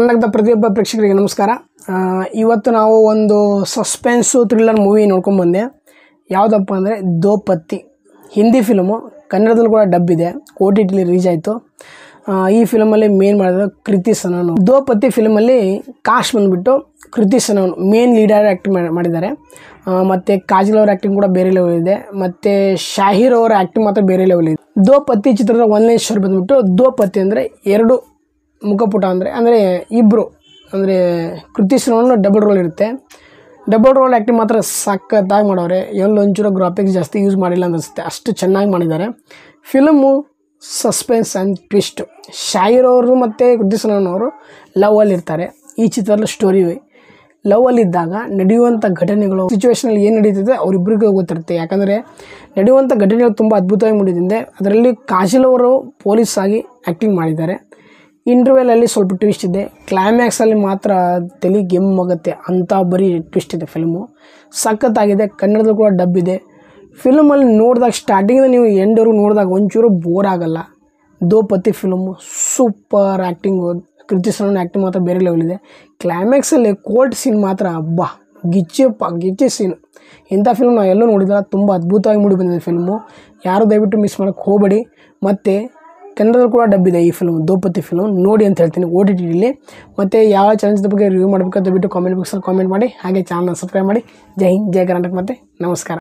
ಕರ್ನಾಟಕದ ಪ್ರತಿಯೊಬ್ಬ ಪ್ರೇಕ್ಷಕರಿಗೆ ನಮಸ್ಕಾರ. ಇವತ್ತು ನಾವು ಒಂದು ಸಸ್ಪೆನ್ಸು ಥ್ರಿಲ್ಲರ್ ಮೂವಿ ನೋಡ್ಕೊಂಡು ಬಂದೆ. ಯಾವುದಪ್ಪ ಅಂದರೆ ದೋ ಪತ್ತಿ. ಹಿಂದಿ ಫಿಲ್ಮು, ಕನ್ನಡದಲ್ಲೂ ಕೂಡ ಡಬ್ ಇದೆ, OTT ರಿಲೀಸ್ ಆಯಿತು. ಈ ಫಿಲಮಲ್ಲಿ ಮೇನ್ ಮಾಡಿದ್ರು ಕೃತಿ ಸನನ್. ದೋ ಪತ್ತಿ ಫಿಲಮಲ್ಲಿ ಕಾಸ್ಟ್ ಬಂದುಬಿಟ್ಟು ಕೃತಿ ಸನನ್ ಮೇನ್ ಲೀಡರ್ ಆ್ಯಕ್ಟಿಂಗ್ ಮಾಡಿದ್ದಾರೆ. ಮತ್ತು ಕಾಜಲ್ ಅವ್ರ ಆ್ಯಕ್ಟಿಂಗ್ ಕೂಡ ಬೇರೆ ಲೆವೆಲ್ ಇದೆ, ಮತ್ತು ಶಾಹಿರ್ ಅವರ ಆ್ಯಕ್ಟಿಂಗ್ ಮಾತ್ರ ಬೇರೆ ಲೆವೆಲ್ ಇದೆ. ದೋ ಪತ್ತಿ ಚಿತ್ರದ ಒಂದನೇ ಸ್ಟೋರಿ ಬಂದುಬಿಟ್ಟು ದೋ ಪತ್ತಿ ಅಂದರೆ ಎರಡು ಮುಖಪುಟ ಅಂದರೆ ಇಬ್ಬರು ಅಂದರೆ ಕೃತಿ ಸನನ್ ಡಬಲ್ ರೋಲ್ ಇರುತ್ತೆ. ಡಬಲ್ ರೋಲ್ ಆ್ಯಕ್ಟಿಂಗ್ ಮಾತ್ರ ಸಖತ್ತಾಗಿ ಮಾಡವ್ರೆ. ಎಲ್ಲೊಂಚೂರು ಗ್ರಾಫಿಕ್ಸ್ ಜಾಸ್ತಿ ಯೂಸ್ ಮಾಡಿಲ್ಲ ಅನಿಸುತ್ತೆ, ಅಷ್ಟು ಚೆನ್ನಾಗಿ ಮಾಡಿದ್ದಾರೆ. Film suspense and twist. Shahir ಅವರು ಮತ್ತು ಕೃತಿ ಸನನ್ ಅವರು ಲವಲ್ಲಿರ್ತಾರೆ. ಈ ಚಿತ್ರದಲ್ಲಿ ಸ್ಟೋರಿ ಲವಲ್ಲಿದ್ದಾಗ ನಡೆಯುವಂಥ ಘಟನೆಗಳು, ಸಿಚುವೇಷನಲ್ಲಿ ಏನು ನಡೀತಿದೆ ಅವರಿಬ್ಬರಿಗೂ ಗೊತ್ತಿರುತ್ತೆ. ಯಾಕಂದರೆ ನಡೆಯುವಂಥ ಘಟನೆಗಳು ತುಂಬ ಅದ್ಭುತವಾಗಿ ಮೂಡಿದೆ. ಅದರಲ್ಲಿ ಕಾಜಲ್ ಅವರು ಪೊಲೀಸ್ ಆಗಿ ಆ್ಯಕ್ಟಿಂಗ್ ಮಾಡಿದ್ದಾರೆ. ಇಂಟರ್ವೆಲಲ್ಲಿ ಸ್ವಲ್ಪ ಟ್ವಿಸ್ಟ್ ಇದೆ, ಕ್ಲೈಮ್ಯಾಕ್ಸಲ್ಲಿ ಮಾತ್ರ ತಲೆ ಗೆಮ್ಮಾಗುತ್ತೆ ಅಂಥ ಬರೀ ಟ್ವಿಸ್ಟ್ ಇದೆ. ಫಿಲ್ಮು ಸಖತ್ತಾಗಿದೆ. ಕನ್ನಡದಲ್ಲೂ ಕೂಡ ಡಬ್ ಇದೆ. ಫಿಲ್ಮಲ್ಲಿ ನೋಡಿದಾಗ ಸ್ಟಾರ್ಟಿಂಗಿಂದ ನೀವು ಎಂಡ್ವರೆಗೂ ನೋಡಿದಾಗ ಒಂಚೂರು ಬೋರ್ ಆಗೋಲ್ಲ. ದೋ ಪತ್ತಿ ಫಿಲ್ಮು ಸೂಪರ್ ಆ್ಯಕ್ಟಿಂಗು, ಕೃತಿ ಸನನ್ ಆ್ಯಕ್ಟಿಂಗ್ ಮಾತ್ರ ಬೇರೆ ಲೆವೆಲ್ ಇದೆ. ಕ್ಲೈಮ್ಯಾಕ್ಸಲ್ಲಿ ಕೋರ್ಟ್ ಸೀನ್ ಮಾತ್ರ ಹಬ್ಬ ಗಿಚ್ಚಿ ಸೀನ್. ಇಂಥ ಫಿಲ್ಮ್ ನಾವು ಎಲ್ಲೂ ನೋಡಿದ್ರೆ ತುಂಬ ಅದ್ಭುತವಾಗಿ ಮೂಡಿ ಬಂದಿದೆ ಫಿಲ್ಮು. ಯಾರು ದಯವಿಟ್ಟು ಮಿಸ್ ಮಾಡೋಕ್ಕೆ ಹೋಗಬೇಡಿ. ಮತ್ತು ಕನ್ನಡದಲ್ಲಿ ಕೂಡ ಡಬ್ ಇದೆ ಈ ಫಿಲ್ಮ್, ದೋ ಪತ್ತಿ ಫಿಲ್ಮ್ ನೋಡಿ ಅಂತ ಹೇಳ್ತೀನಿ OTTಲಿ. ಮತ್ತು ಯಾವ ಚಾನಲ್ಸ್ ಬಗ್ಗೆ ರಿವ್ಯೂ ಮಾಡಬೇಕಂತ ದಯವಿಟ್ಟು ಕಾಮೆಂಟ್ ಬಾಕ್ಸಲ್ಲಿ ಕಾಮೆಂಟ್ ಮಾಡಿ. ಹಾಗೆ ಚಾನಲ್ನ ಸಬ್ಸ್ಕ್ರೈಬ್ ಮಾಡಿ. ಜೈ ಹಿಂದ್, ಜೈ ಕರ್ನಾಟಕ, ಮತ್ತು ನಮಸ್ಕಾರ.